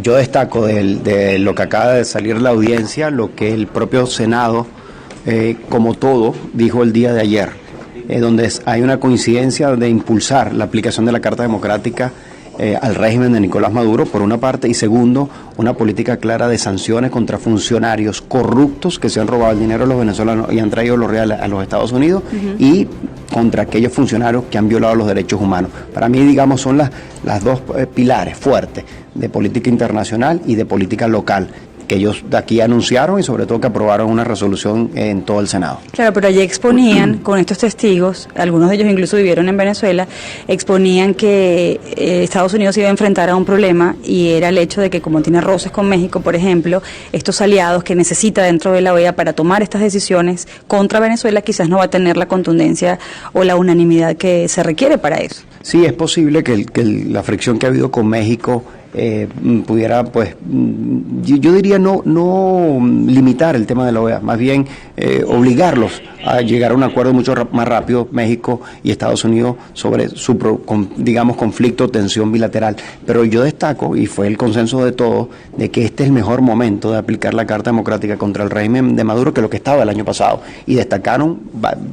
Yo destaco de lo que acaba de salir la audiencia, lo que el propio Senado, como todo, dijo el día de ayer, donde hay una coincidencia de impulsar la aplicación de la Carta Democrática al régimen de Nicolás Maduro, por una parte, y segundo, una política clara de sanciones contra funcionarios corruptos que se han robado el dinero de los venezolanos y han traído los reales a los Estados Unidos, y contra aquellos funcionarios que han violado los derechos humanos. Para mí, digamos, son las dos pilares fuertes de política internacional y de política local que ellos de aquí anunciaron y sobre todo que aprobaron una resolución en todo el Senado. Claro, pero allí exponían con estos testigos, algunos de ellos incluso vivieron en Venezuela, exponían que Estados Unidos iba a enfrentar a un problema y era el hecho de que como tiene roces con México, por ejemplo, estos aliados que necesita dentro de la OEA para tomar estas decisiones contra Venezuela quizás no va a tener la contundencia o la unanimidad que se requiere para eso. Sí, es posible que la fricción que ha habido con México pudiera, pues, yo diría no limitar el tema de la OEA, más bien obligarlos a llegar a un acuerdo mucho más rápido, México y Estados Unidos, sobre su, digamos, conflicto o tensión bilateral. Pero yo destaco, y fue el consenso de todos, de que este es el mejor momento de aplicar la Carta Democrática contra el régimen de Maduro que lo que estaba el año pasado. Y destacaron,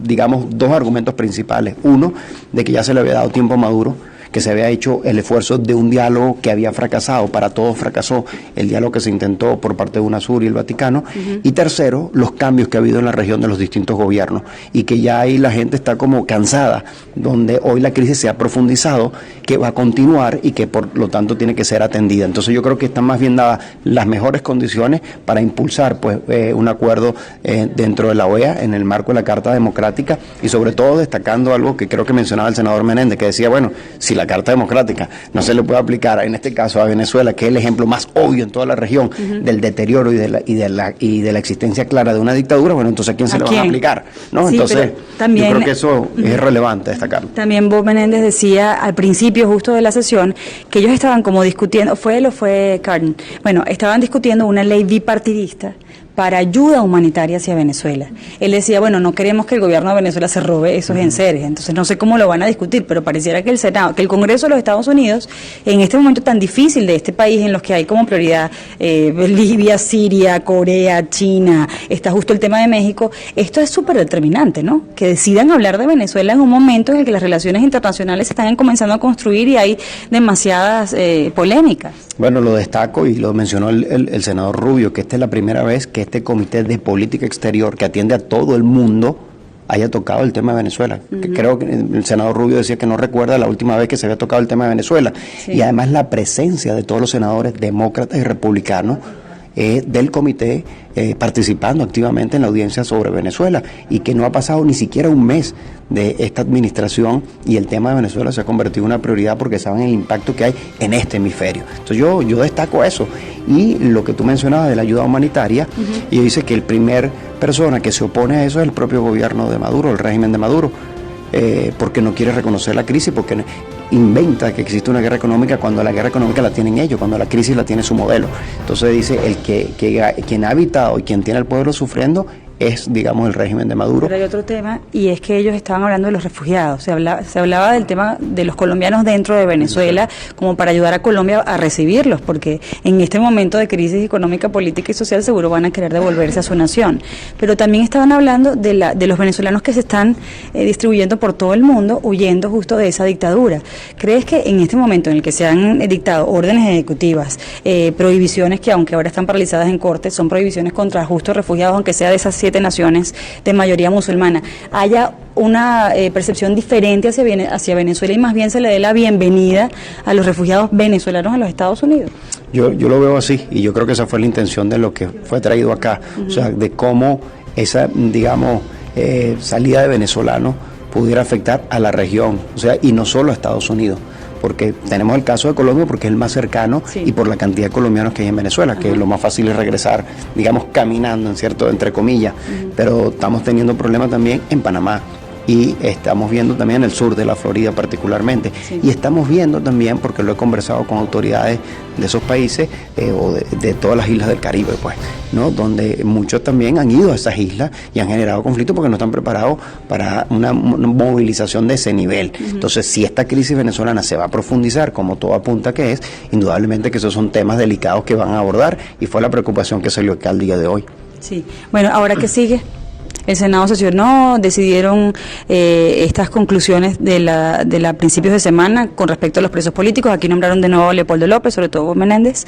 digamos, dos argumentos principales. Uno, de que ya se le había dado tiempo a Maduro, que se había hecho el esfuerzo de un diálogo que había fracasado, para todos fracasó el diálogo que se intentó por parte de UNASUR y el Vaticano, y tercero, los cambios que ha habido en la región de los distintos gobiernos, y que ya ahí la gente está como cansada, donde hoy la crisis se ha profundizado, que va a continuar y que por lo tanto tiene que ser atendida. Entonces yo creo que están más bien dadas las mejores condiciones para impulsar pues un acuerdo dentro de la OEA en el marco de la Carta Democrática, y sobre todo destacando algo que creo que mencionaba el senador Menéndez, que decía, bueno, si la Carta Democrática no se le puede aplicar en este caso a Venezuela, que es el ejemplo más obvio en toda la región del deterioro y de la existencia clara de una dictadura, bueno, entonces ¿a quién se le van a aplicar? ¿No? Sí, entonces también, yo creo que eso es relevante destacarlo. También Bob Menéndez decía al principio justo de la sesión que ellos estaban como discutiendo, ¿fue él o fue Cardin? Bueno, estaban discutiendo una ley bipartidista para ayuda humanitaria hacia Venezuela. Él decía, bueno, no queremos que el gobierno de Venezuela se robe esos enseres, entonces no sé cómo lo van a discutir, pero pareciera que el Senado, que el Congreso de los Estados Unidos, en este momento tan difícil de este país, en los que hay como prioridad Libia, Siria, Corea, China, está justo el tema de México, esto es súper determinante, ¿no? Que decidan hablar de Venezuela en un momento en el que las relaciones internacionales se están comenzando a construir y hay demasiadas polémicas. Bueno, lo destaco y lo mencionó el senador Rubio, que esta es la primera vez que este Comité de Política Exterior, que atiende a todo el mundo, haya tocado el tema de Venezuela. Que creo que el senador Rubio decía que no recuerda la última vez que se había tocado el tema de Venezuela. Sí. Y además la presencia de todos los senadores demócratas y republicanos del comité participando activamente en la audiencia sobre Venezuela, y que no ha pasado ni siquiera un mes de esta administración y el tema de Venezuela se ha convertido en una prioridad porque saben el impacto que hay en este hemisferio. Entonces yo destaco eso, y lo que tú mencionabas de la ayuda humanitaria, y dice que el primer persona que se opone a eso es el propio gobierno de Maduro, el régimen de Maduro, porque no quiere reconocer la crisis, porque inventa que existe una guerra económica cuando la guerra económica la tienen ellos, cuando la crisis la tiene su modelo. Entonces dice, quien ha habitado y quien tiene al pueblo sufriendo es, digamos, el régimen de Maduro. Pero hay otro tema, y es que ellos estaban hablando de los refugiados. Se hablaba del tema de los colombianos dentro de Venezuela, como para ayudar a Colombia a recibirlos, porque en este momento de crisis económica, política y social seguro van a querer devolverse a su nación. Pero también estaban hablando de los venezolanos que se están distribuyendo por todo el mundo, huyendo justo de esa dictadura. ¿Crees que en este momento en el que se han dictado órdenes ejecutivas, prohibiciones que aunque ahora están paralizadas en corte, son prohibiciones contra justos refugiados, aunque sea de esas 7 naciones de mayoría musulmana, haya una percepción diferente hacia Venezuela y más bien se le dé la bienvenida a los refugiados venezolanos a los Estados Unidos? Yo lo veo así, y yo creo que esa fue la intención de lo que fue traído acá, o sea, de cómo esa, digamos, salida de venezolanos pudiera afectar a la región, o sea, y no solo a Estados Unidos, porque tenemos el caso de Colombia porque es el más cercano, sí, y por la cantidad de colombianos que hay en Venezuela, que lo más fácil es regresar, digamos, caminando, en cierto, entre comillas, pero estamos teniendo problemas también en Panamá, y estamos viendo también el sur de la Florida particularmente. Sí. Y estamos viendo también, porque lo he conversado con autoridades de esos países o de todas las islas del Caribe, pues, ¿no? Donde muchos también han ido a esas islas y han generado conflictos porque no están preparados para una movilización de ese nivel. Entonces, si esta crisis venezolana se va a profundizar, como todo apunta que es, indudablemente que esos son temas delicados que van a abordar, y fue la preocupación que salió acá al día de hoy. Sí. Bueno, ¿ahora qué sigue? El Senado sesionó, decidieron estas conclusiones de la principios de semana con respecto a los presos políticos. Aquí nombraron de nuevo a Leopoldo López, sobre todo Menéndez.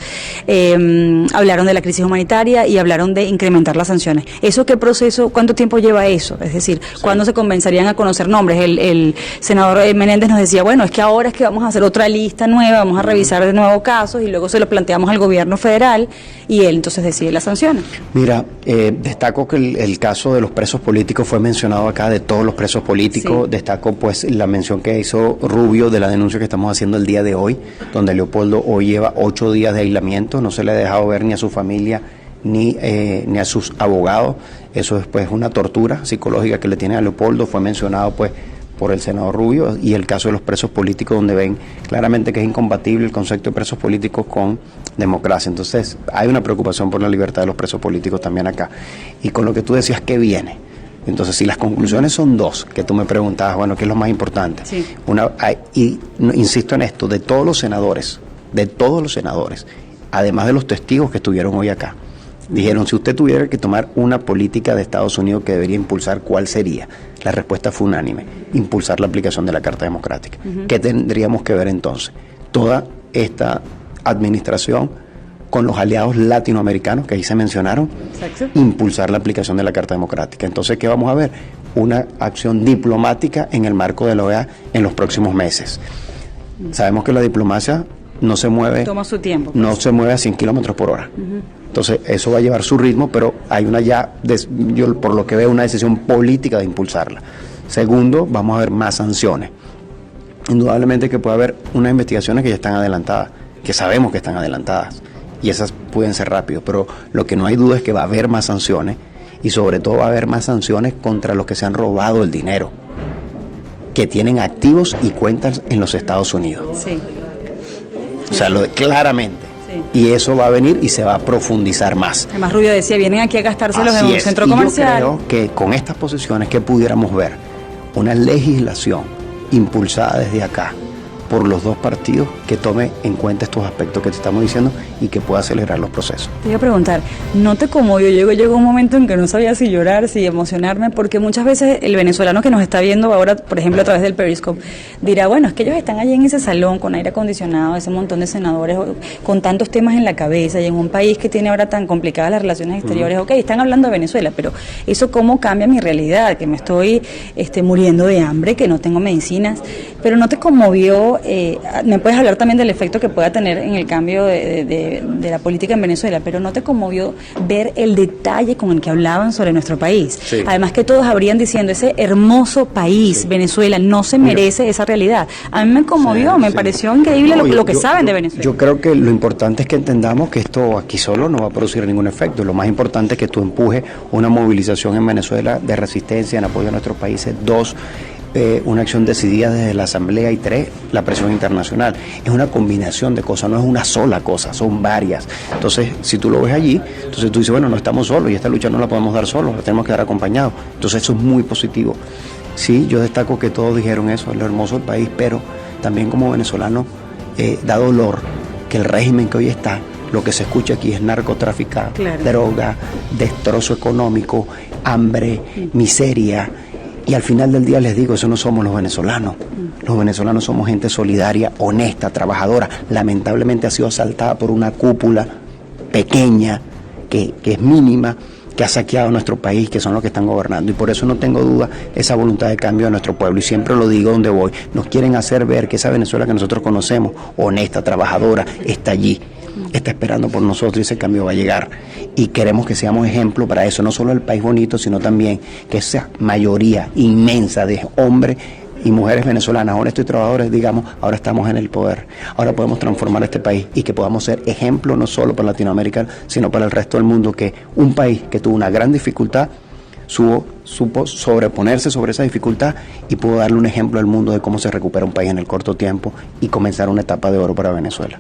Hablaron de la crisis humanitaria y hablaron de incrementar las sanciones. ¿Eso qué proceso, cuánto tiempo lleva eso? Es decir, ¿cuándo se comenzarían a conocer nombres? El senador Menéndez nos decía, bueno, es que ahora es que vamos a hacer otra lista nueva, vamos a revisar de nuevo casos y luego se lo planteamos al gobierno federal y él entonces decide las sanciones. Mira, destaco que el caso de los presos políticos fue mencionado acá, de todos los presos políticos. Sí. Destaco pues la mención que hizo Rubio de la denuncia que estamos haciendo el día de hoy, donde Leopoldo hoy lleva 8 días de aislamiento, no se le ha dejado ver ni a su familia ni a sus abogados. Eso es pues una tortura psicológica que le tiene a Leopoldo. Fue mencionado pues por el senador Rubio, y el caso de los presos políticos, donde ven claramente que es incompatible el concepto de presos políticos con democracia. Entonces hay una preocupación por la libertad de los presos políticos también acá. Y con lo que tú decías, ¿qué viene? Entonces, si las conclusiones son dos, que tú me preguntabas, bueno, ¿qué es lo más importante? Sí. Insisto en esto, de todos los senadores, además de los testigos que estuvieron hoy acá, dijeron, si usted tuviera que tomar una política de Estados Unidos que debería impulsar, ¿cuál sería? La respuesta fue unánime: impulsar la aplicación de la Carta Democrática. ¿Qué tendríamos que ver entonces? Toda esta administración, con los aliados latinoamericanos que ahí se mencionaron, exacto, impulsar la aplicación de la Carta Democrática. Entonces, ¿qué vamos a ver? Una acción diplomática en el marco de la OEA en los próximos meses. Sabemos que la diplomacia no se mueve, toma su tiempo, no se mueve a 100 kilómetros por hora. Entonces, eso va a llevar su ritmo, pero hay yo por lo que veo, una decisión política de impulsarla. Segundo, vamos a ver más sanciones. Indudablemente que puede haber unas investigaciones que ya están adelantadas, que sabemos que están adelantadas, y esas pueden ser rápido, pero lo que no hay duda es que va a haber más sanciones, y sobre todo va a haber más sanciones contra los que se han robado el dinero, que tienen activos y cuentas en los Estados Unidos. Sí. O sea, claramente. Sí. Y eso va a venir y se va a profundizar más. Además, Rubio decía, vienen aquí a gastárselos en un centro comercial. Yo creo que con estas posiciones que pudiéramos ver una legislación impulsada desde acá por los dos partidos que tome en cuenta estos aspectos que te estamos diciendo y que pueda acelerar los procesos. Te iba a preguntar, ¿no te conmovió? Llegó un momento en que no sabía si llorar, si emocionarme, porque muchas veces el venezolano que nos está viendo ahora, por ejemplo, a través del Periscope, dirá, bueno, es que ellos están allí en ese salón con aire acondicionado, ese montón de senadores con tantos temas en la cabeza, y en un país que tiene ahora tan complicadas las relaciones exteriores. Ok, están hablando de Venezuela, pero eso cómo cambia mi realidad, que me estoy muriendo de hambre, que no tengo medicinas, pero ¿no te conmovió? Me puedes hablar también del efecto que pueda tener en el cambio de la política en Venezuela, pero ¿no te conmovió ver el detalle con el que hablaban sobre nuestro país? Sí. Además que todos habrían diciendo, ese hermoso país, sí, Venezuela, no se merece esa realidad. A mí me conmovió, me pareció increíble lo que saben de Venezuela. Yo creo que lo importante es que entendamos que esto aquí solo no va a producir ningún efecto. Lo más importante es que tú empujes una movilización en Venezuela de resistencia en apoyo a nuestros países. 2, una acción decidida desde la Asamblea, y 3, la presión internacional. Es una combinación de cosas, no es una sola cosa, son varias. Entonces, si tú lo ves allí, entonces tú dices, bueno, no estamos solos y esta lucha no la podemos dar solos, la tenemos que dar acompañados. Entonces, eso es muy positivo. Sí, yo destaco que todos dijeron eso, es lo hermoso del país, pero también como venezolano da dolor que el régimen que hoy está, lo que se escucha aquí es narcotráfico, claro, droga, destrozo económico, hambre, miseria. Y al final del día les digo, eso no somos los venezolanos. Los venezolanos somos gente solidaria, honesta, trabajadora. Lamentablemente ha sido asaltada por una cúpula pequeña, que es mínima, que ha saqueado nuestro país, que son los que están gobernando. Y por eso no tengo duda esa voluntad de cambio de nuestro pueblo. Y siempre lo digo donde voy. Nos quieren hacer ver que esa Venezuela que nosotros conocemos, honesta, trabajadora, está allí. Está esperando por nosotros, y ese cambio va a llegar. Y queremos que seamos ejemplo para eso, no solo el país bonito, sino también que esa mayoría inmensa de hombres y mujeres venezolanas, honestos y trabajadores, digamos, ahora estamos en el poder. Ahora podemos transformar este país y que podamos ser ejemplo no solo para Latinoamérica, sino para el resto del mundo, que un país que tuvo una gran dificultad supo sobreponerse sobre esa dificultad y pudo darle un ejemplo al mundo de cómo se recupera un país en el corto tiempo y comenzar una etapa de oro para Venezuela.